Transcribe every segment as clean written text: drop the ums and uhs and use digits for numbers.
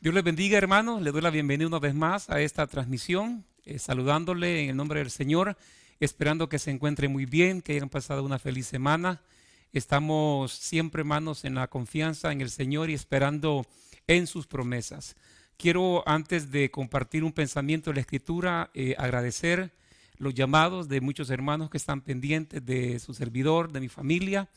Dios les bendiga, hermanos. Le doy la bienvenida una vez más a esta transmisión, saludándole en el nombre del Señor, esperando que se encuentre muy bien, que hayan pasado una feliz semana. Estamos siempre, hermanos, en la confianza en el Señor y esperando en sus promesas. Quiero, antes de compartir un pensamiento de la Escritura, agradecer los llamados de muchos hermanos que están pendientes de su servidor, de mi familia.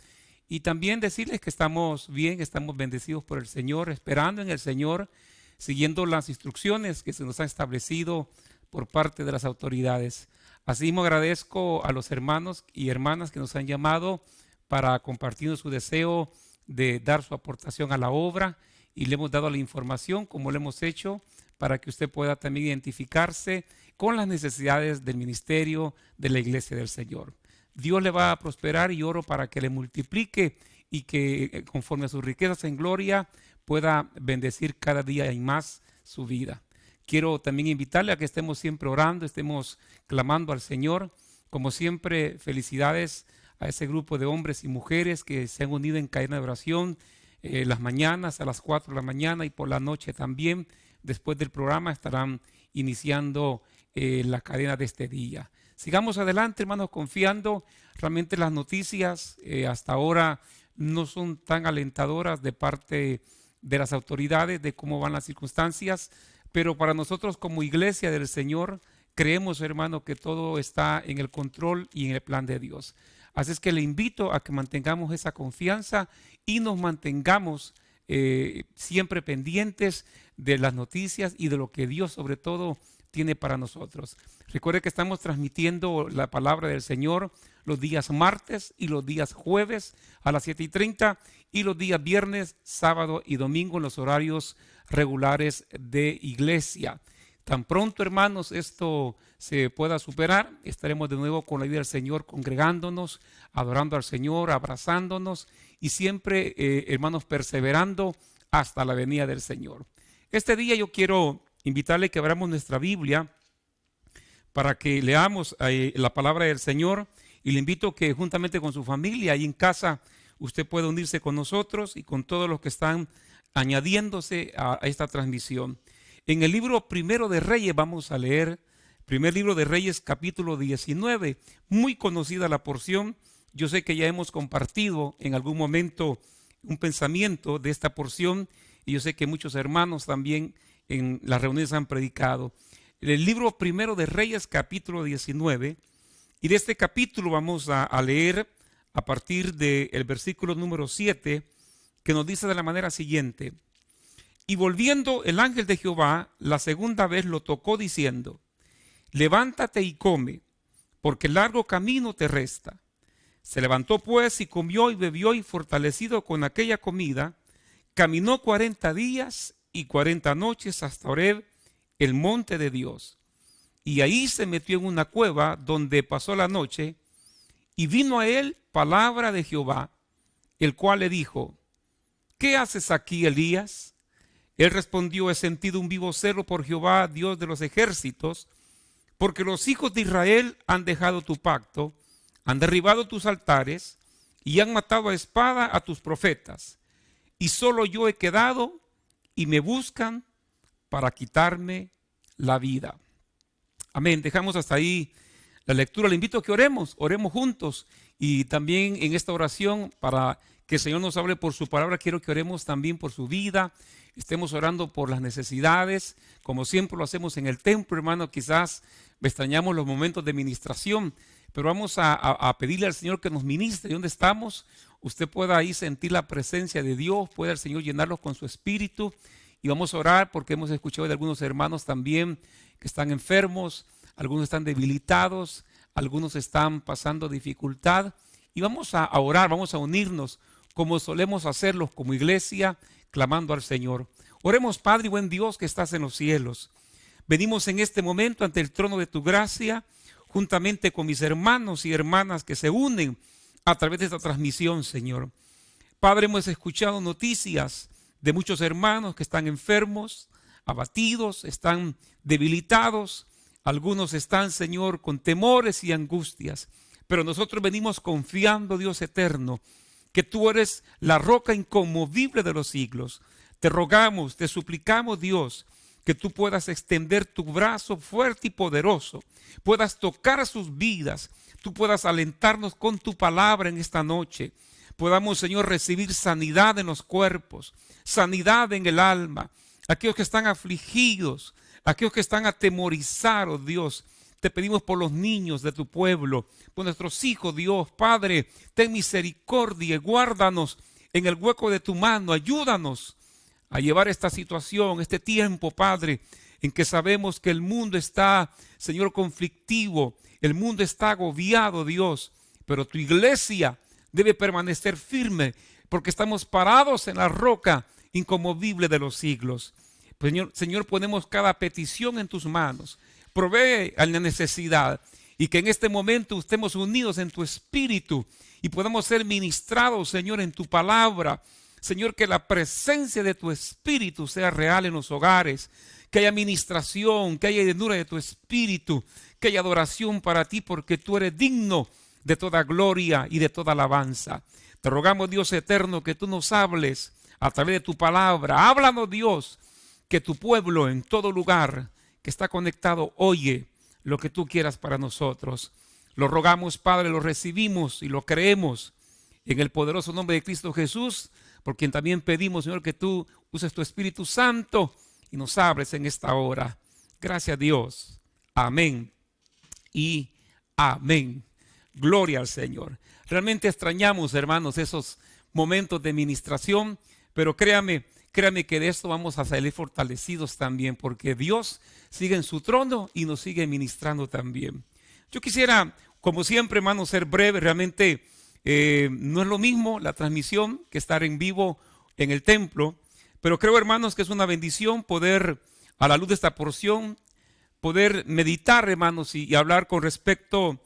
Y también decirles que estamos bien, estamos bendecidos por el Señor, esperando en el Señor, siguiendo las instrucciones que se nos han establecido por parte de las autoridades. Asimismo agradezco a los hermanos y hermanas que nos han llamado para compartir su deseo de dar su aportación a la obra, y le hemos dado la información como lo hemos hecho para que usted pueda también identificarse con las necesidades del ministerio de la Iglesia del Señor. Dios le va a prosperar y oro para que le multiplique y que conforme a sus riquezas en gloria pueda bendecir cada día y más su vida. Quiero también invitarle a que estemos siempre orando, estemos clamando al Señor. Como siempre, felicidades a ese grupo de hombres y mujeres que se han unido en cadena de oración las mañanas a las 4 de la mañana y por la noche también. Después del programa estarán iniciando la cadena de este día. Sigamos adelante, hermanos, confiando. Realmente las noticias hasta ahora no son tan alentadoras de parte de las autoridades de cómo van las circunstancias, pero para nosotros como iglesia del Señor creemos, hermano, que todo está en el control y en el plan de Dios. Así es que le invito a que mantengamos esa confianza y nos mantengamos siempre pendientes de las noticias y de lo que Dios sobre todo tiene para nosotros. Recuerde que estamos transmitiendo la palabra del Señor los días martes y los días jueves a las 7:30 y los días viernes, sábado y domingo en los horarios regulares de iglesia. Tan pronto, hermanos, esto se pueda superar, estaremos de nuevo con la ayuda del Señor congregándonos, adorando al Señor, abrazándonos y siempre, hermanos, perseverando hasta la venida del Señor. Este día yo quiero invitarle que abramos nuestra Biblia para que leamos la palabra del Señor, y le invito que juntamente con su familia ahí en casa usted pueda unirse con nosotros y con todos los que están añadiéndose a esta transmisión. En el libro Primero de Reyes vamos a leer, primer libro de Reyes, capítulo 19, muy conocida la porción. Yo sé que ya hemos compartido en algún momento un pensamiento de esta porción y yo sé que muchos hermanos también en las reuniones han predicado. El libro Primero de Reyes, capítulo 19, y de este capítulo vamos a leer a partir del versículo número 7, que nos dice de la manera siguiente: y volviendo el ángel de Jehová la segunda vez lo tocó diciendo: levántate y come, porque largo camino te resta. Se levantó pues y comió y bebió, y fortalecido con aquella comida, caminó 40 días y 40 noches hasta Horeb, el monte de Dios. Y ahí se metió en una cueva donde pasó la noche, y vino a él palabra de Jehová, el cual le dijo: ¿qué haces aquí, Elías? Él respondió: he sentido un vivo celo por Jehová, Dios de los ejércitos, porque los hijos de Israel han dejado tu pacto, han derribado tus altares y han matado a espada a tus profetas. Y solo yo he quedado y me buscan para quitarme la vida. Amén. Dejamos hasta ahí la lectura. Le invito a que oremos juntos, y también en esta oración, para que el Señor nos hable por su palabra, quiero que oremos también por su vida. Estemos orando por las necesidades, como siempre lo hacemos en el templo, hermano. Quizás extrañamos los momentos de ministración, pero vamos a pedirle al Señor que nos ministre. ¿Dónde estamos? Usted pueda ahí sentir la presencia de Dios, puede el Señor llenarlos con su espíritu. Y vamos a orar porque hemos escuchado de algunos hermanos también que están enfermos, algunos están debilitados, algunos están pasando dificultad. Y vamos a orar, vamos a unirnos como solemos hacerlo como iglesia, clamando al Señor. Oremos. Padre y buen Dios que estás en los cielos, venimos en este momento ante el trono de tu gracia, juntamente con mis hermanos y hermanas que se unen a través de esta transmisión, Señor. Padre, hemos escuchado noticias de muchos hermanos que están enfermos, abatidos, están debilitados. Algunos están, Señor, con temores y angustias. Pero nosotros venimos confiando, Dios eterno, que tú eres la roca inconmovible de los siglos. Te rogamos, te suplicamos, Dios, que tú puedas extender tu brazo fuerte y poderoso, puedas tocar sus vidas, tú puedas alentarnos con tu palabra en esta noche. Podamos, Señor, recibir sanidad en los cuerpos, sanidad en el alma. Aquellos que están afligidos, aquellos que están atemorizados, Dios, te pedimos por los niños de tu pueblo, por nuestros hijos, Dios. Padre, ten misericordia, guárdanos en el hueco de tu mano, ayúdanos a llevar esta situación, este tiempo, Padre, en que sabemos que el mundo está, Señor, conflictivo, el mundo está agobiado, Dios, pero tu iglesia debe permanecer firme porque estamos parados en la roca inconmovible de los siglos. Señor, ponemos cada petición en tus manos. Provee a la necesidad y que en este momento estemos unidos en tu espíritu y podamos ser ministrados, Señor, en tu palabra. Señor, que la presencia de tu espíritu sea real en los hogares, que haya ministración, que haya llenura de tu espíritu, que haya adoración para ti, porque tú eres digno de toda gloria y de toda alabanza. Te rogamos, Dios eterno, que tú nos hables a través de tu palabra. Háblanos, Dios, que tu pueblo en todo lugar que está conectado oye lo que tú quieras para nosotros. Lo rogamos, Padre, lo recibimos y lo creemos en el poderoso nombre de Cristo Jesús, por quien también pedimos, Señor, que tú uses tu Espíritu Santo y nos hables en esta hora. Gracias, Dios. Amén y amén. Gloria al Señor. Realmente extrañamos, hermanos, esos momentos de ministración, pero créame que de esto vamos a salir fortalecidos también, porque Dios sigue en su trono y nos sigue ministrando también. Yo quisiera, como siempre, hermanos, ser breve. Realmente no es lo mismo la transmisión que estar en vivo en el templo, pero creo, hermanos, que es una bendición poder, a la luz de esta porción, poder meditar, hermanos, y hablar con respecto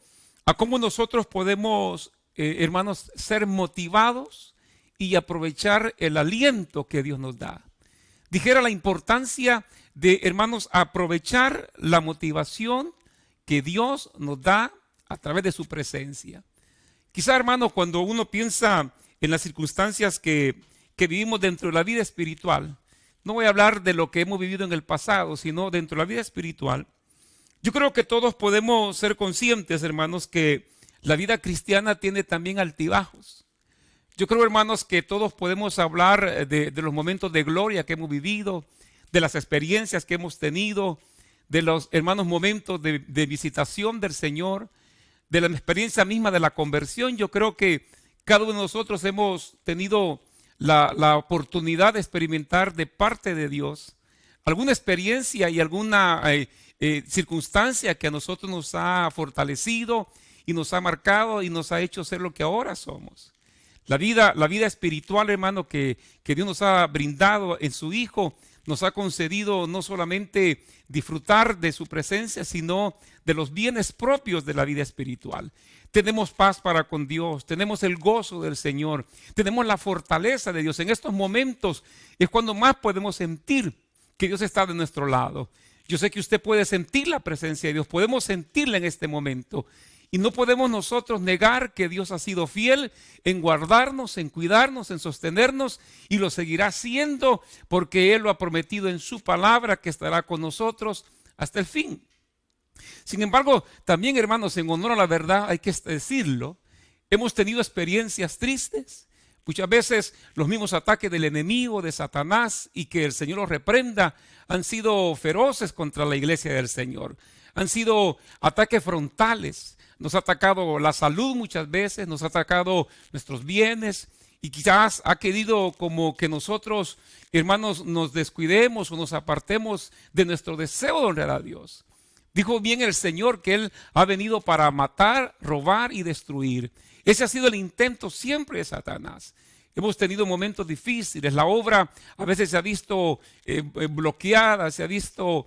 a cómo nosotros podemos, hermanos, ser motivados y aprovechar el aliento que Dios nos da. Dijera la importancia de, hermanos, aprovechar la motivación que Dios nos da a través de su presencia. Quizá, hermanos, cuando uno piensa en las circunstancias que vivimos dentro de la vida espiritual, no voy a hablar de lo que hemos vivido en el pasado, sino dentro de la vida espiritual. Yo creo que todos podemos ser conscientes, hermanos, que la vida cristiana tiene también altibajos. Yo creo, hermanos, que todos podemos hablar de los momentos de gloria que hemos vivido, de las experiencias que hemos tenido, de los, hermanos, momentos de visitación del Señor, de la experiencia misma de la conversión. Yo creo que cada uno de nosotros hemos tenido la oportunidad de experimentar de parte de Dios alguna experiencia y alguna circunstancia que a nosotros nos ha fortalecido y nos ha marcado y nos ha hecho ser lo que ahora somos. La vida espiritual, hermano, que Dios nos ha brindado en su Hijo, nos ha concedido no solamente disfrutar de su presencia, sino de los bienes propios de la vida espiritual. Tenemos paz para con Dios, tenemos el gozo del Señor, tenemos la fortaleza de Dios. En estos momentos es cuando más podemos sentir que Dios está de nuestro lado. Yo sé que usted puede sentir la presencia de Dios, podemos sentirla en este momento. Y no podemos nosotros negar que Dios ha sido fiel en guardarnos, en cuidarnos, en sostenernos, y lo seguirá haciendo porque Él lo ha prometido en su palabra que estará con nosotros hasta el fin. Sin embargo, también, hermanos, en honor a la verdad hay que decirlo, hemos tenido experiencias tristes, muchas veces los mismos ataques del enemigo, de Satanás, y que el Señor los reprenda, han sido feroces contra la iglesia del Señor. Han sido ataques frontales. Nos ha atacado la salud muchas veces, nos ha atacado nuestros bienes y quizás ha querido como que nosotros, hermanos, nos descuidemos o nos apartemos de nuestro deseo de honrar a Dios. Dijo bien el Señor que Él ha venido para matar, robar y destruir. Ese ha sido el intento siempre de Satanás. Hemos tenido momentos difíciles, la obra a veces se ha visto bloqueada, se ha visto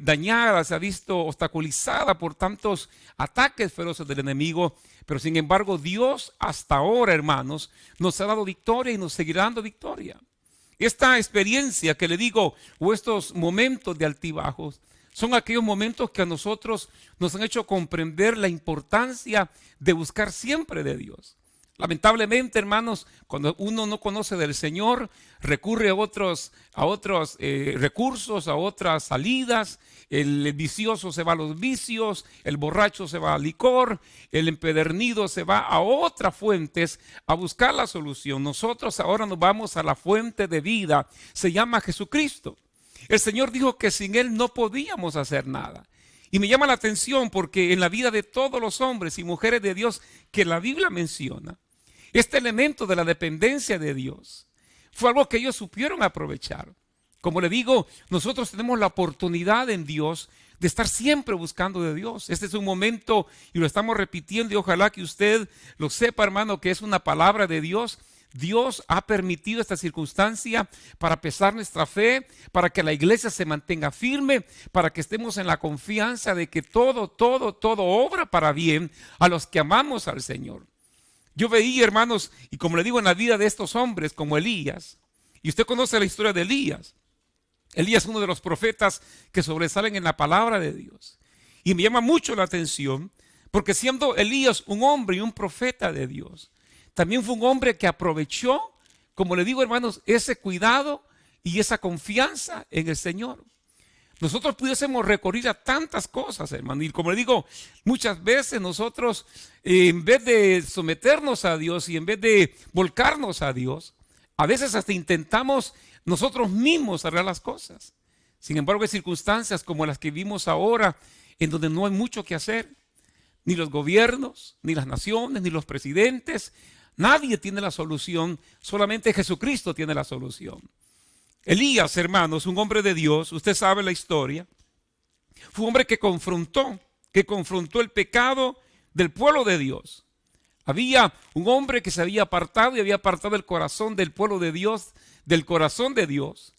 dañada, se ha visto obstaculizada por tantos ataques feroces del enemigo, pero sin embargo Dios hasta ahora, hermanos, nos ha dado victoria y nos seguirá dando victoria. Esta experiencia que le digo, o estos momentos de altibajos, son aquellos momentos que a nosotros nos han hecho comprender la importancia de buscar siempre de Dios. Lamentablemente, hermanos, cuando uno no conoce del Señor, recurre a otros recursos, a otras salidas. El vicioso se va a los vicios, el borracho se va al licor, el empedernido se va a otras fuentes a buscar la solución. Nosotros ahora nos vamos a la fuente de vida, se llama Jesucristo. El Señor dijo que sin Él no podíamos hacer nada. Y me llama la atención porque en la vida de todos los hombres y mujeres de Dios que la Biblia menciona, este elemento de la dependencia de Dios fue algo que ellos supieron aprovechar. Como le digo, nosotros tenemos la oportunidad en Dios de estar siempre buscando de Dios. Este es un momento y lo estamos repitiendo y ojalá que usted lo sepa, hermano, que es una palabra de Dios. Dios ha permitido esta circunstancia para pesar nuestra fe, para que la iglesia se mantenga firme, para que estemos en la confianza de que todo obra para bien a los que amamos al Señor. Yo veía, hermanos, y como le digo, en la vida de estos hombres como Elías, y usted conoce la historia de Elías. Elías es uno de los profetas que sobresalen en la palabra de Dios. Y me llama mucho la atención porque siendo Elías un hombre y un profeta de Dios, también fue un hombre que aprovechó, como le digo, hermanos, ese cuidado y esa confianza en el Señor. Nosotros pudiésemos recurrir a tantas cosas, hermano, y como le digo, muchas veces nosotros, en vez de someternos a Dios y en vez de volcarnos a Dios, a veces hasta intentamos nosotros mismos arreglar las cosas. Sin embargo, hay circunstancias como las que vimos ahora, en donde no hay mucho que hacer. Ni los gobiernos, ni las naciones, ni los presidentes. Nadie tiene la solución, solamente Jesucristo tiene la solución. Elías, hermanos, un hombre de Dios, usted sabe la historia, fue un hombre que confrontó el pecado del pueblo de Dios. Había un hombre que se había apartado y había apartado el corazón del pueblo de Dios, del corazón de Dios.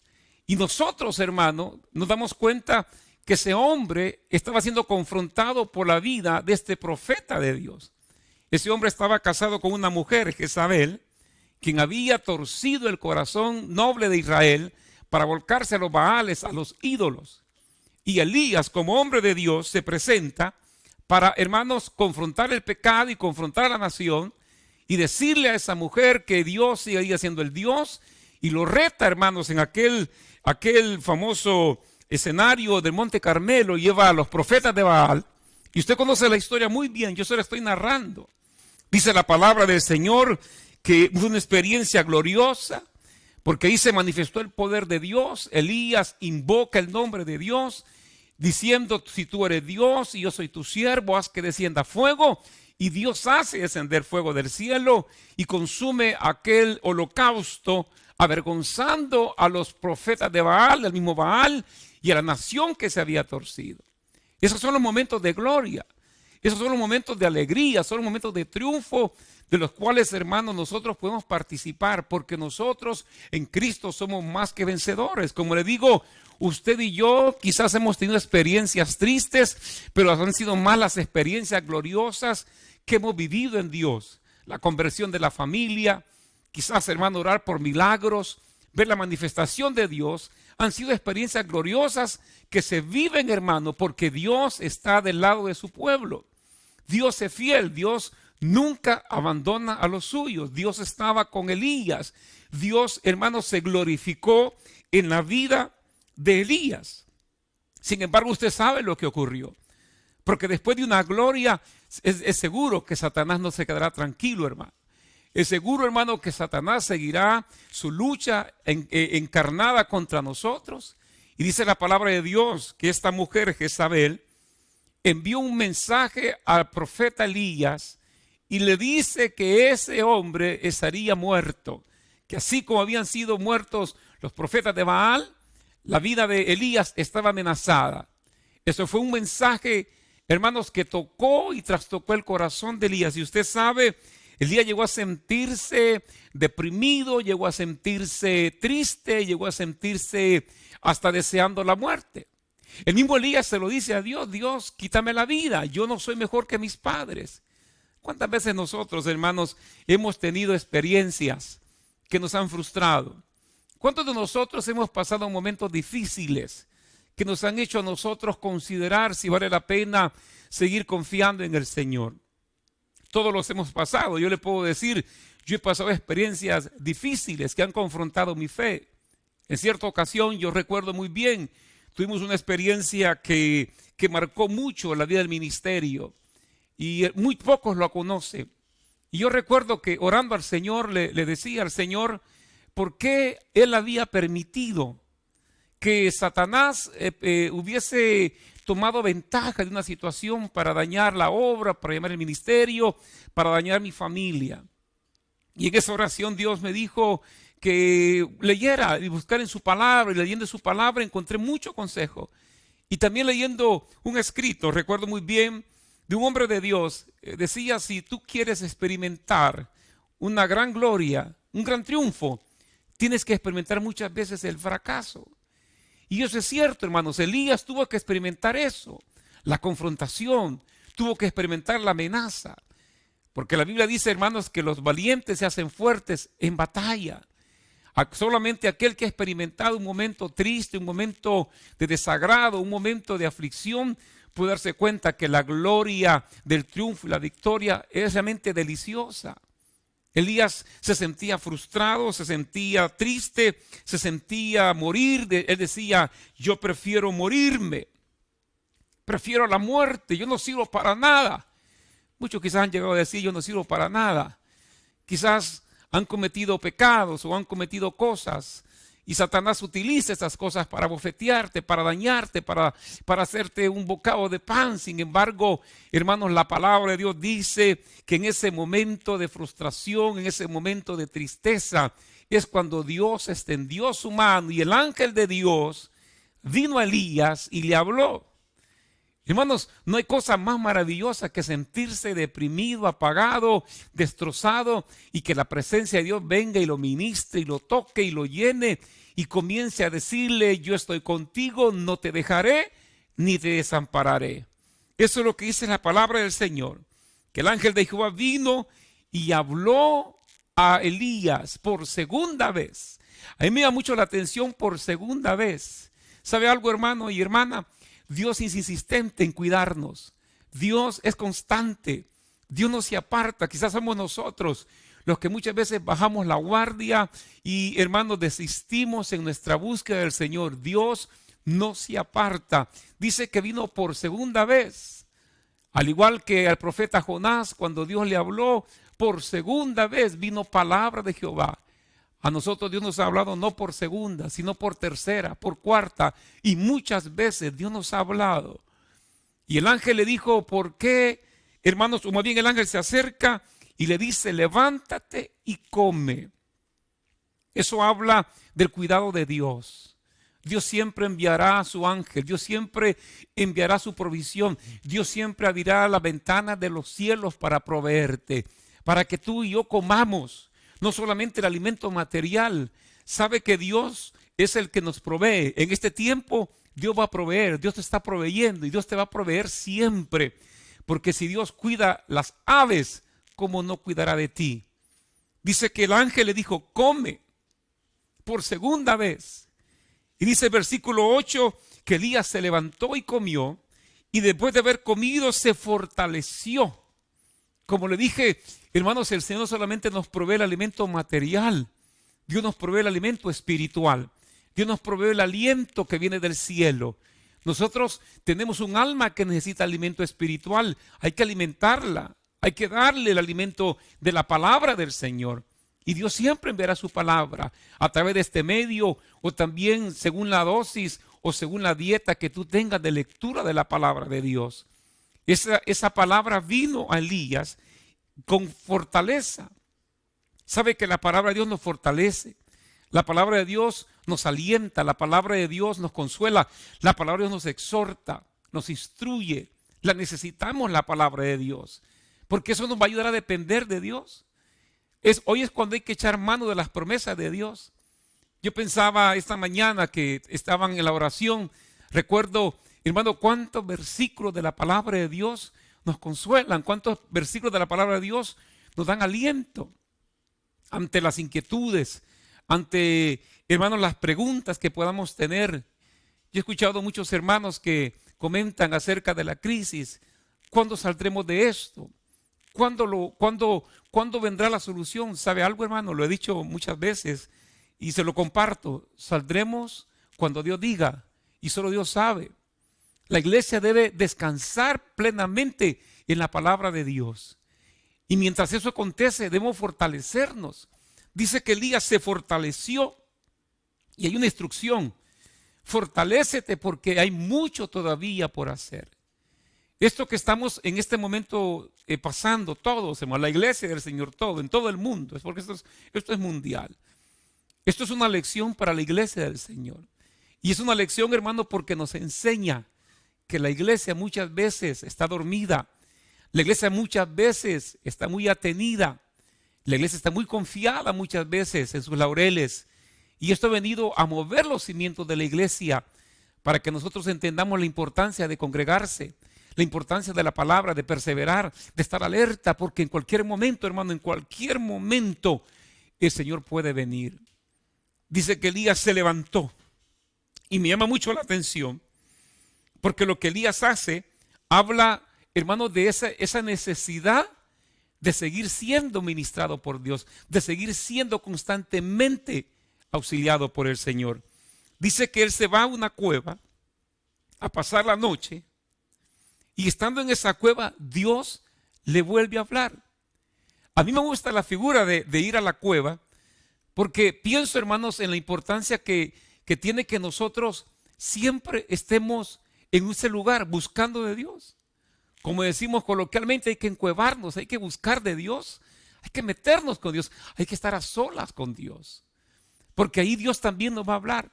Y nosotros, hermanos, nos damos cuenta que ese hombre estaba siendo confrontado por la vida de este profeta de Dios. Ese hombre estaba casado con una mujer, Jezabel, quien había torcido el corazón noble de Israel para volcarse a los baales, a los ídolos. Y Elías, como hombre de Dios, se presenta para, hermanos, confrontar el pecado y confrontar a la nación y decirle a esa mujer que Dios sigue siendo el Dios, y lo reta, hermanos, en aquel famoso escenario del Monte Carmelo, lleva a los profetas de Baal. Y usted conoce la historia muy bien, yo se la estoy narrando. Dice la palabra del Señor que fue una experiencia gloriosa, porque ahí se manifestó el poder de Dios. Elías invoca el nombre de Dios, diciendo: si tú eres Dios y yo soy tu siervo, haz que descienda fuego. Y Dios hace descender fuego del cielo y consume aquel holocausto, avergonzando a los profetas de Baal, al mismo Baal, y a la nación que se había torcido. Esos son los momentos de gloria. Esos son los momentos de alegría, son los momentos de triunfo de los cuales, hermanos, nosotros podemos participar, porque nosotros en Cristo somos más que vencedores. Como le digo, usted y yo quizás hemos tenido experiencias tristes, pero han sido más las experiencias gloriosas que hemos vivido en Dios. La conversión de la familia, quizás, hermano, orar por milagros, ver la manifestación de Dios, han sido experiencias gloriosas que se viven, hermano, porque Dios está del lado de su pueblo. Dios es fiel, Dios nunca abandona a los suyos. Dios estaba con Elías. Dios, hermano, se glorificó en la vida de Elías. Sin embargo, usted sabe lo que ocurrió. Porque después de una gloria, es seguro que Satanás no se quedará tranquilo, hermano. Es seguro, hermano, que Satanás seguirá su lucha encarnada contra nosotros. Y dice la palabra de Dios que esta mujer, Jezabel, envió un mensaje al profeta Elías y le dice que ese hombre estaría muerto. Que así como habían sido muertos los profetas de Baal, la vida de Elías estaba amenazada. Eso fue un mensaje, hermanos, que tocó y trastocó el corazón de Elías. Y usted sabe, Elías llegó a sentirse deprimido, llegó a sentirse triste, llegó a sentirse hasta deseando la muerte. El mismo Elías se lo dice a Dios: Dios, quítame la vida, yo no soy mejor que mis padres. ¿Cuántas veces nosotros, hermanos, hemos tenido experiencias que nos han frustrado? ¿Cuántos de nosotros hemos pasado momentos difíciles que nos han hecho a nosotros considerar si vale la pena seguir confiando en el Señor? Todos los hemos pasado. Yo le puedo decir, yo he pasado experiencias difíciles que han confrontado mi fe. En cierta ocasión, yo recuerdo muy bien, tuvimos una experiencia que marcó mucho la vida del ministerio y muy pocos lo conocen. Y yo recuerdo que orando al Señor le decía al Señor por qué Él había permitido que Satanás hubiese tomado ventaja de una situación para dañar la obra, para dañar el ministerio, para dañar mi familia. Y en esa oración Dios me dijo que leyera y buscar en su palabra, y leyendo su palabra encontré mucho consejo. Y también leyendo un escrito, recuerdo muy bien, de un hombre de Dios, decía, si tú quieres experimentar una gran gloria, un gran triunfo, tienes que experimentar muchas veces el fracaso. Y eso es cierto, hermanos. Elías tuvo que experimentar eso, la confrontación, tuvo que experimentar la amenaza. Porque la Biblia dice, hermanos, que los valientes se hacen fuertes en batalla. Solamente aquel que ha experimentado un momento triste, un momento de desagrado, un momento de aflicción, puede darse cuenta que la gloria del triunfo y la victoria es realmente deliciosa. Elías se sentía frustrado, se sentía triste, se sentía morir. Él decía, yo prefiero morirme, prefiero la muerte, yo no sirvo para nada. Muchos quizás han llegado a decir, yo no sirvo para nada. Quizás han cometido pecados o han cometido cosas y Satanás utiliza esas cosas para bofetearte, para dañarte, para hacerte un bocado de pan. Sin embargo, hermanos, la palabra de Dios dice que en ese momento de frustración, en ese momento de tristeza, es cuando Dios extendió su mano y el ángel de Dios vino a Elías y le habló. Hermanos, no hay cosa más maravillosa que sentirse deprimido, apagado, destrozado y que la presencia de Dios venga y lo ministre y lo toque y lo llene y comience a decirle, yo estoy contigo, no te dejaré ni te desampararé. Eso es lo que dice la palabra del Señor, que el ángel de Jehová vino y habló a Elías por segunda vez. A mí me da mucho la atención por segunda vez. ¿Sabe algo, hermano y hermana? Dios es insistente en cuidarnos. Dios es constante. Dios no se aparta. Quizás somos nosotros los que muchas veces bajamos la guardia y, hermanos, desistimos en nuestra búsqueda del Señor. Dios no se aparta. Dice que vino por segunda vez. Al igual que al profeta Jonás, cuando Dios le habló, por segunda vez vino palabra de Jehová. A nosotros Dios nos ha hablado no por segunda, sino por tercera, por cuarta. Y muchas veces Dios nos ha hablado. Y el ángel le dijo, ¿por qué? Hermanos, o más bien el ángel se acerca y le dice, levántate y come. Eso habla del cuidado de Dios. Dios siempre enviará a su ángel. Dios siempre enviará su provisión. Dios siempre abrirá las ventanas de los cielos para proveerte. Para que tú y yo comamos. No solamente el alimento material, sabe que Dios es el que nos provee. En este tiempo Dios va a proveer, Dios te está proveyendo y Dios te va a proveer siempre. Porque si Dios cuida las aves, ¿cómo no cuidará de ti? Dice que el ángel le dijo, come por segunda vez. Y dice el versículo 8 que Elías se levantó y comió y después de haber comido se fortaleció. Como le dije, hermanos, el Señor no solamente nos provee el alimento material, Dios nos provee el alimento espiritual. Dios nos provee el aliento que viene del cielo. Nosotros tenemos un alma que necesita alimento espiritual. Hay que alimentarla, hay que darle el alimento de la palabra del Señor. Y Dios siempre enviará su palabra a través de este medio o también según la dosis o según la dieta que tú tengas de lectura de la palabra de Dios. Esa palabra vino a Elías con fortaleza. Sabe que la palabra de Dios nos fortalece. La palabra de Dios nos alienta. La palabra de Dios nos consuela. La palabra de Dios nos exhorta, nos instruye. La necesitamos la palabra de Dios. Porque eso nos va a ayudar a depender de Dios. Hoy es cuando hay que echar mano de las promesas de Dios. Yo pensaba esta mañana que estaban en la oración. Recuerdo, hermano, cuántos versículos de la palabra de Dios nos consuelan, cuántos versículos de la palabra de Dios nos dan aliento ante las inquietudes, ante, hermanos, las preguntas que podamos tener. Yo he escuchado muchos hermanos que comentan acerca de la crisis. ¿Cuándo saldremos de esto? ¿Cuándo vendrá la solución? ¿Sabe algo, hermano? Lo he dicho muchas veces y se lo comparto. Saldremos cuando Dios diga y solo Dios sabe. La iglesia debe descansar plenamente en la palabra de Dios. Y mientras eso acontece, debemos fortalecernos. Dice que Elías se fortaleció y hay una instrucción. Fortalécete porque hay mucho todavía por hacer. Esto que estamos en este momento pasando todos, la iglesia del Señor, todo, en todo el mundo, es porque esto es mundial. Esto es una lección para la iglesia del Señor. Y es una lección, hermano, porque nos enseña que la iglesia muchas veces está dormida. La iglesia muchas veces está muy atenida. La iglesia está muy confiada muchas veces en sus laureles. Y esto ha venido a mover los cimientos de la iglesia para que nosotros entendamos la importancia de congregarse, la importancia de la palabra, de perseverar, de estar alerta, porque en cualquier momento, hermano, en cualquier momento el Señor puede venir. Dice que Elías se levantó y me llama mucho la atención porque lo que Elías hace habla, hermano, de esa necesidad de seguir siendo ministrado por Dios, de seguir siendo constantemente auxiliado por el Señor. Dice que él se va a una cueva a pasar la noche y estando en esa cueva Dios le vuelve a hablar. A mí me gusta la figura de ir a la cueva porque pienso, hermanos, en la importancia que tiene que nosotros siempre estemos en ese lugar buscando de Dios. Como decimos coloquialmente, hay que encuevarnos, hay que buscar de Dios, hay que meternos con Dios, hay que estar a solas con Dios. Porque ahí Dios también nos va a hablar.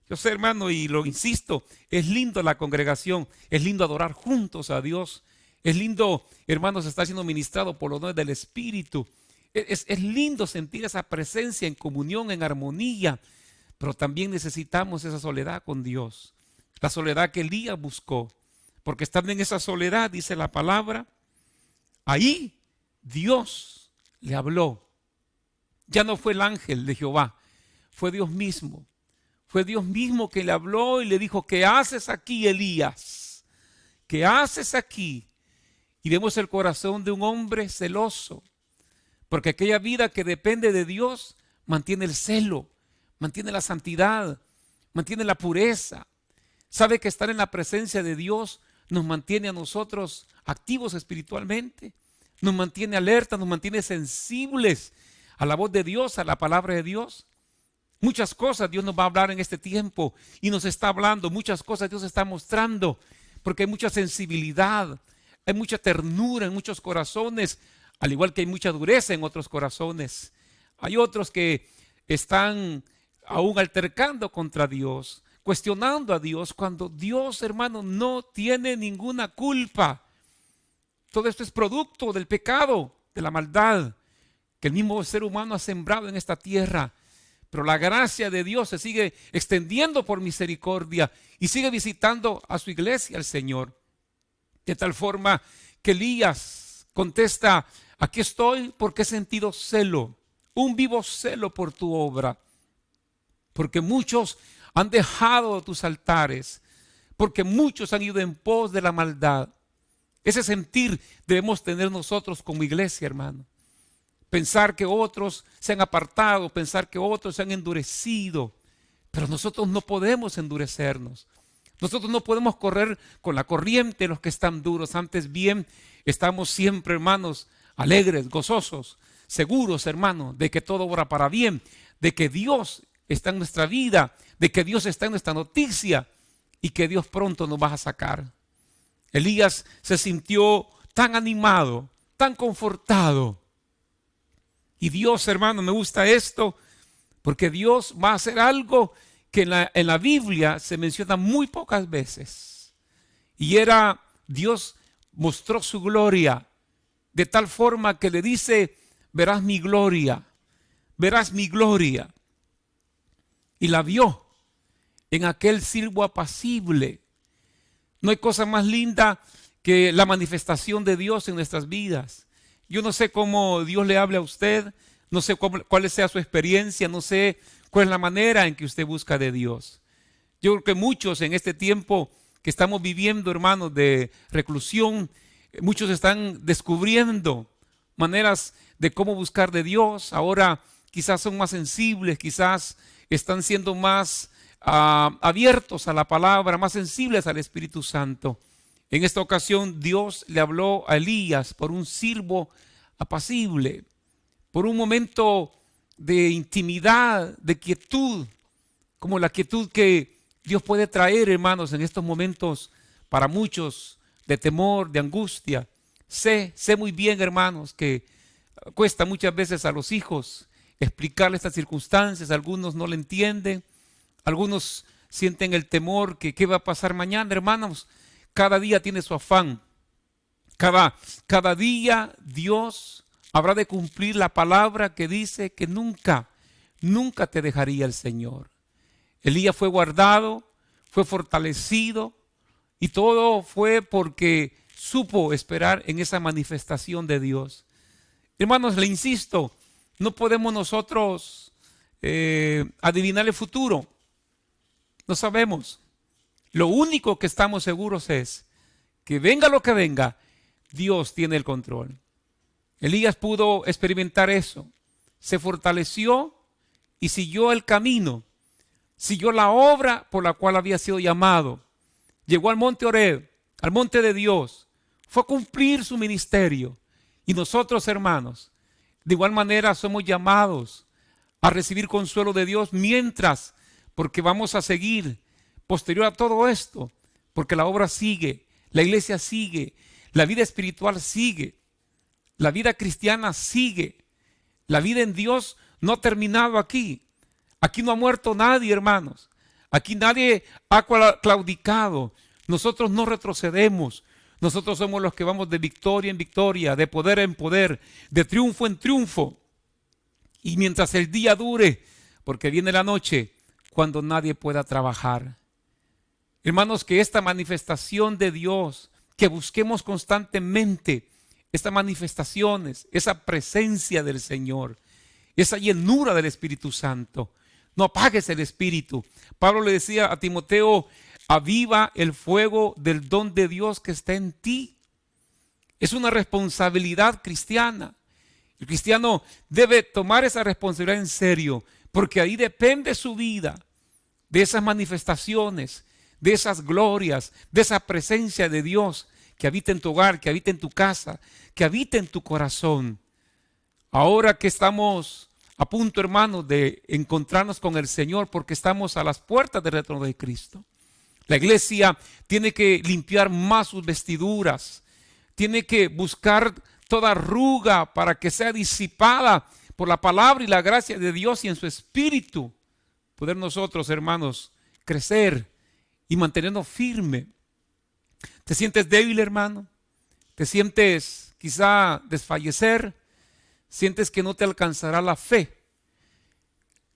Yo sé, hermano, y lo insisto, es lindo la congregación, es lindo adorar juntos a Dios, es lindo, hermanos, estar siendo ministrado por los dones del Espíritu. Es lindo sentir esa presencia en comunión, en armonía, pero también necesitamos esa soledad con Dios, la soledad que Elías buscó, porque estando en esa soledad, dice la palabra, ahí Dios le habló. Ya no fue el ángel de Jehová, fue Dios mismo. Fue Dios mismo que le habló y le dijo, ¿qué haces aquí, Elías? ¿Qué haces aquí? Y vemos el corazón de un hombre celoso, porque aquella vida que depende de Dios mantiene el celo, mantiene la santidad, mantiene la pureza. Sabe que estar en la presencia de Dios nos mantiene a nosotros activos espiritualmente, nos mantiene alerta, nos mantiene sensibles a la voz de Dios, a la palabra de Dios. Muchas cosas Dios nos va a hablar en este tiempo y nos está hablando, muchas cosas Dios está mostrando, porque hay mucha sensibilidad, hay mucha ternura en muchos corazones, al igual que hay mucha dureza en otros corazones. Hay otros que están aún altercando contra Dios, cuestionando a Dios, cuando Dios, hermano, no tiene ninguna culpa. Todo esto es producto del pecado, de la maldad que el mismo ser humano ha sembrado en esta tierra. Pero la gracia de Dios se sigue extendiendo por misericordia y sigue visitando a su iglesia, al Señor. De tal forma que Elías contesta, aquí estoy porque he sentido celo, un vivo celo por tu obra. Porque muchos han dejado tus altares, porque muchos han ido en pos de la maldad. Ese sentir debemos tener nosotros como iglesia, hermano. Pensar que otros se han apartado, pensar que otros se han endurecido. Pero nosotros no podemos endurecernos. Nosotros no podemos correr con la corriente de los que están duros. Antes bien, estamos siempre, hermanos, alegres, gozosos, seguros, hermanos, de que todo obra para bien, de que Dios está en nuestra vida, de que Dios está en nuestra noticia y que Dios pronto nos va a sacar. Elías se sintió tan animado, tan confortado. Y Dios, hermano, me gusta esto, porque Dios va a hacer algo que en la Biblia se menciona muy pocas veces. Y era, Dios mostró su gloria de tal forma que le dice, verás mi gloria, verás mi gloria. Y la vio en aquel siervo apacible. No hay cosa más linda que la manifestación de Dios en nuestras vidas. Yo no sé cómo Dios le hable a usted, no sé cuál sea su experiencia, no sé cuál es la manera en que usted busca de Dios. Yo creo que muchos en este tiempo que estamos viviendo, hermanos, de reclusión, muchos están descubriendo maneras de cómo buscar de Dios. Ahora quizás son más sensibles, quizás están siendo más abiertos a la palabra, más sensibles al Espíritu Santo. En esta ocasión Dios le habló a Elías por un silbo apacible, por un momento de intimidad, de quietud, como la quietud que Dios puede traer, hermanos, en estos momentos para muchos de temor, de angustia. Sé muy bien, hermanos, que cuesta muchas veces a los hijos explicarle estas circunstancias. Algunos no le entienden, algunos sienten el temor que qué va a pasar mañana, hermanos. Cada día tiene su afán. Cada día Dios habrá de cumplir la palabra que dice que nunca te dejaría el Señor. Elías fue guardado, fue fortalecido y todo fue porque supo esperar en esa manifestación de Dios. Hermanos, le insisto, no podemos nosotros adivinar el futuro. No sabemos. Lo único que estamos seguros es que venga lo que venga, Dios tiene el control. Elías pudo experimentar eso. Se fortaleció y siguió el camino. Siguió la obra por la cual había sido llamado. Llegó al monte Horeb, al monte de Dios. Fue a cumplir su ministerio. Y nosotros, hermanos, de igual manera somos llamados a recibir consuelo de Dios mientras, porque vamos a seguir posterior a todo esto, porque la obra sigue, la iglesia sigue, la vida espiritual sigue, la vida cristiana sigue, la vida en Dios no ha terminado aquí. Aquí no ha muerto nadie, hermanos. Aquí nadie ha claudicado. Nosotros no retrocedemos. Nosotros somos los que vamos de victoria en victoria, de poder en poder, de triunfo en triunfo. Y mientras el día dure, porque viene la noche, cuando nadie pueda trabajar. Hermanos, que esta manifestación de Dios, que busquemos constantemente estas manifestaciones, esa presencia del Señor, esa llenura del Espíritu Santo. No apagues el Espíritu. Pablo le decía a Timoteo, aviva el fuego del don de Dios que está en ti. Es una responsabilidad cristiana. El cristiano debe tomar esa responsabilidad en serio, porque ahí depende su vida, de esas manifestaciones, de esas glorias, de esa presencia de Dios que habita en tu hogar, que habita en tu casa, que habita en tu corazón. Ahora que estamos a punto, hermanos, de encontrarnos con el Señor, porque estamos a las puertas del retorno de Cristo. La iglesia tiene que limpiar más sus vestiduras, tiene que buscar toda arruga para que sea disipada por la palabra y la gracia de Dios y en su espíritu. Poder nosotros, hermanos, crecer y mantenernos firmes. ¿Te sientes débil, hermano? ¿Te sientes quizá desfallecer? ¿Sientes que no te alcanzará la fe?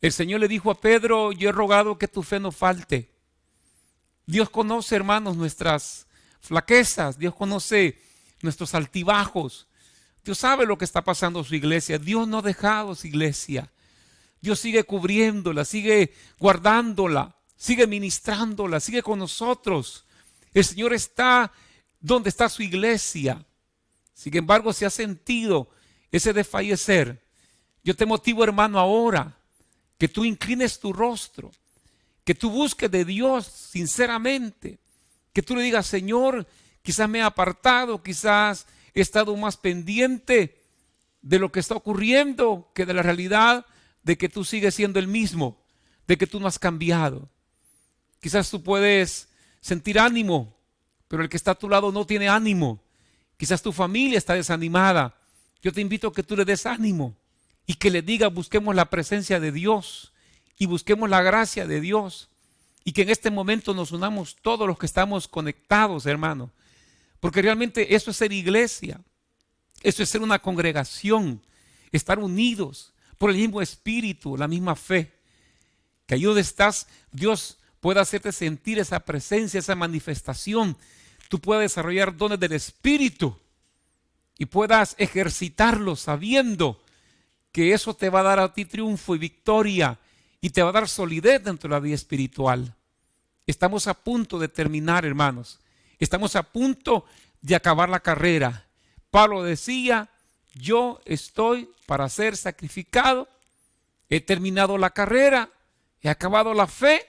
El Señor le dijo a Pedro, yo he rogado que tu fe no falte. Dios conoce, hermanos, nuestras flaquezas. Dios conoce nuestros altibajos. Dios sabe lo que está pasando en su iglesia. Dios no ha dejado su iglesia. Dios sigue cubriéndola, sigue guardándola, sigue ministrándola, sigue con nosotros. El Señor está donde está su iglesia. Sin embargo, si has sentido ese desfallecer, yo te motivo, hermano, ahora que tú inclines tu rostro, que tú busques de Dios sinceramente, que tú le digas, Señor, quizás me he apartado, quizás he estado más pendiente de lo que está ocurriendo que de la realidad de que tú sigues siendo el mismo, de que tú no has cambiado. Quizás tú puedes sentir ánimo, pero el que está a tu lado no tiene ánimo. Quizás tu familia está desanimada. Yo te invito a que tú le des ánimo y que le digas, busquemos la presencia de Dios y busquemos la gracia de Dios y que en este momento nos unamos todos los que estamos conectados, hermano, porque realmente eso es ser iglesia, eso es ser una congregación, estar unidos por el mismo espíritu, la misma fe, que ahí donde estás, Dios pueda hacerte sentir esa presencia, esa manifestación, tú puedas desarrollar dones del espíritu y puedas ejercitarlos sabiendo que eso te va a dar a ti triunfo y victoria y te va a dar solidez dentro de la vida espiritual. Estamos a punto de terminar, hermanos. Estamos a punto de acabar la carrera. Pablo decía, yo estoy para ser sacrificado, he terminado la carrera, he acabado la fe,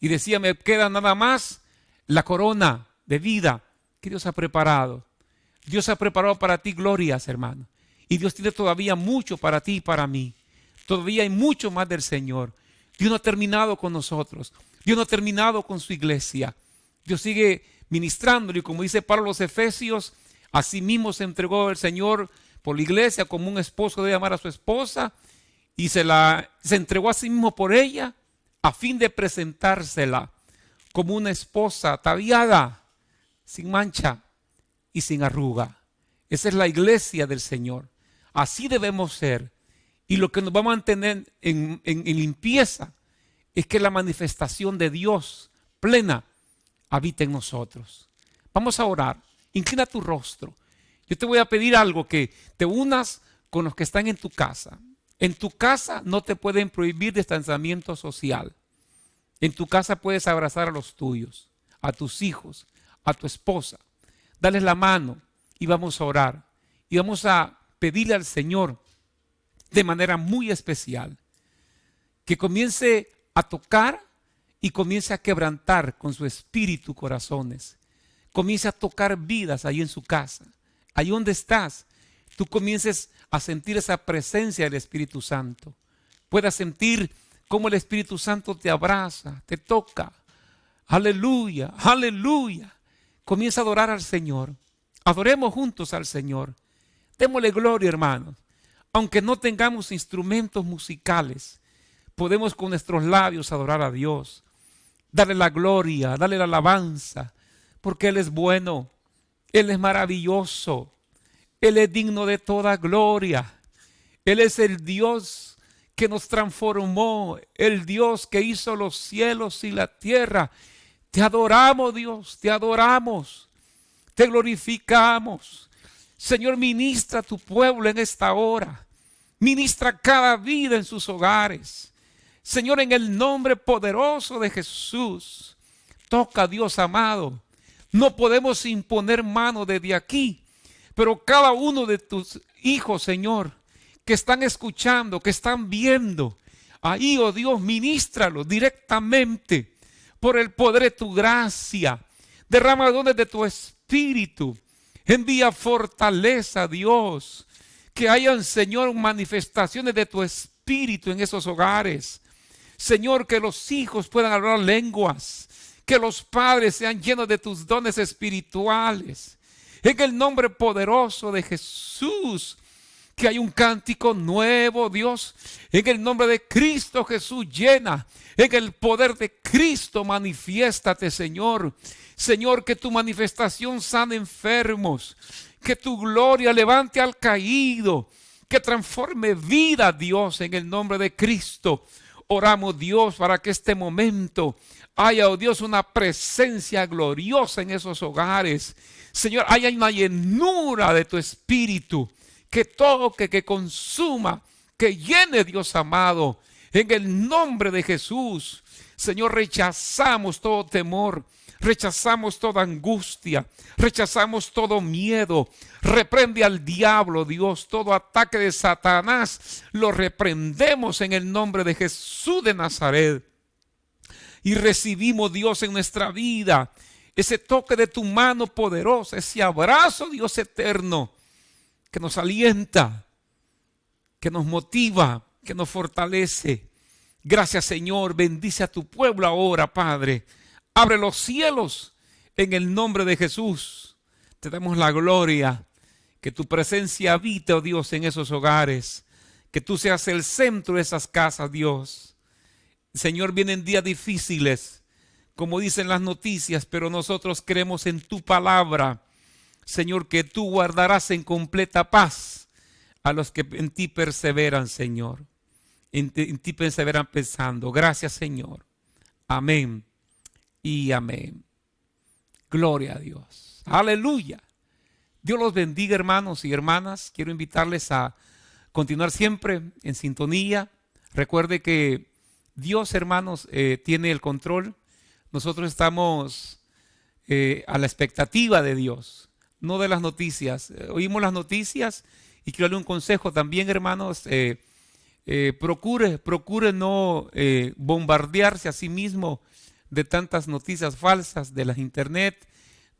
y decía, me queda nada más la corona de vida que Dios ha preparado. Dios ha preparado para ti glorias, hermano. Y Dios tiene todavía mucho para ti y para mí. Todavía hay mucho más del Señor. Dios no ha terminado con nosotros. Dios no ha terminado con su iglesia. Dios sigue ministrándole, y como dice Pablo a los Efesios, así mismo se entregó el Señor por la iglesia, como un esposo debe amar a su esposa, y se entregó a sí mismo por ella, a fin de presentársela como una esposa ataviada, sin mancha y sin arruga. Esa es la iglesia del Señor. Así debemos ser. Y lo que nos va a mantener en limpieza es que la manifestación de Dios plena habita en nosotros. Vamos a orar. Inclina tu rostro. Yo te voy a pedir algo, que te unas con los que están en tu casa. En tu casa no te pueden prohibir distanciamiento social. En tu casa puedes abrazar a los tuyos, a tus hijos, a tu esposa. Dales la mano y vamos a orar. Y vamos a pedirle al Señor de manera muy especial que comience a tocar y comience a quebrantar con su espíritu corazones. Comience a tocar vidas ahí en su casa. Ahí donde estás, tú comiences a sentir esa presencia del Espíritu Santo. Puedas sentir cómo el Espíritu Santo te abraza, te toca. Aleluya, aleluya. Comienza a adorar al Señor. Adoremos juntos al Señor. Démosle gloria, hermanos. Aunque no tengamos instrumentos musicales, podemos con nuestros labios adorar a Dios. Darle la gloria, darle la alabanza, porque Él es bueno, Él es maravilloso, Él es digno de toda gloria. Él es el Dios que nos transformó, el Dios que hizo los cielos y la tierra. Te adoramos, Dios, te adoramos, te glorificamos. Señor, ministra a tu pueblo en esta hora. Ministra cada vida en sus hogares. Señor, en el nombre poderoso de Jesús, toca, Dios amado. No podemos imponer mano desde aquí, pero cada uno de tus hijos, Señor, que están escuchando, que están viendo, ahí, oh Dios, ministralo directamente por el poder de tu gracia. Derrama dones de tu espíritu. Envía fortaleza, Dios. Que hayan, Señor, manifestaciones de tu espíritu en esos hogares. Señor, que los hijos puedan hablar lenguas. Que los padres sean llenos de tus dones espirituales. En el nombre poderoso de Jesús. Que hay un cántico nuevo, Dios. En el nombre de Cristo Jesús, llena. En el poder de Cristo, manifiéstate, Señor. Señor, que tu manifestación sane enfermos. Que tu gloria levante al caído. Que transforme vida, Dios, en el nombre de Cristo. Oramos, Dios, para que este momento haya, oh Dios, una presencia gloriosa en esos hogares. Señor, haya una llenura de tu espíritu. Que toque, que consuma, que llene, Dios amado, en el nombre de Jesús. Señor, rechazamos todo temor, rechazamos toda angustia, rechazamos todo miedo. Reprende al diablo, Dios, todo ataque de Satanás, lo reprendemos en el nombre de Jesús de Nazaret. Y recibimos, Dios, en nuestra vida ese toque de tu mano poderosa, ese abrazo, Dios eterno, que nos alienta, que nos motiva, que nos fortalece. Gracias, Señor. Bendice a tu pueblo ahora, Padre. Abre los cielos en el nombre de Jesús. Te damos la gloria. Que tu presencia habite, oh Dios, en esos hogares. Que tú seas el centro de esas casas, Dios. Señor, vienen días difíciles, como dicen las noticias, pero nosotros creemos en tu palabra. Señor, que tú guardarás en completa paz a los que en ti perseveran, Señor. En ti perseveran pensando. Gracias, Señor. Amén y amén. Gloria a Dios. Aleluya. Dios los bendiga, hermanos y hermanas. Quiero invitarles a continuar siempre en sintonía. Recuerde que Dios, hermanos, tiene el control. Nosotros estamos a la expectativa de Dios. No de las noticias. Oímos las noticias Y quiero darle un consejo también, hermanos. Procure no bombardearse a sí mismo de tantas noticias falsas de las internet,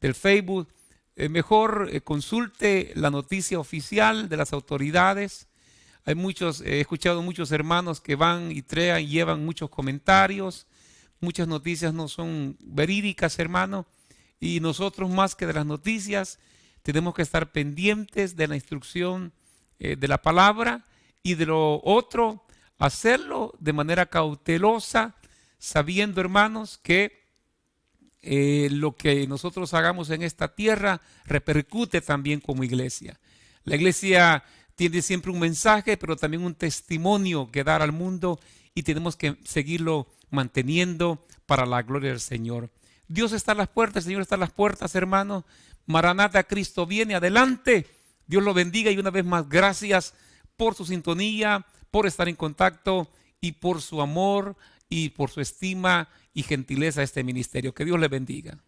del Facebook. Mejor consulte la noticia oficial de las autoridades. He escuchado muchos hermanos que van y llevan muchos comentarios. Muchas noticias no son verídicas, hermano. Y nosotros, más que de las noticias, tenemos que estar pendientes de la instrucción de la palabra, y de lo otro, hacerlo de manera cautelosa, sabiendo, hermanos, que lo que nosotros hagamos en esta tierra repercute también como iglesia. La iglesia tiene siempre un mensaje, pero también un testimonio que dar al mundo, y tenemos que seguirlo manteniendo para la gloria del Señor. Dios está a las puertas, el Señor está a las puertas, hermanos. Maranata, Cristo viene, adelante. Dios lo bendiga, y una vez más, gracias por su sintonía, por estar en contacto y por su amor y por su estima y gentileza a este ministerio. Que Dios le bendiga.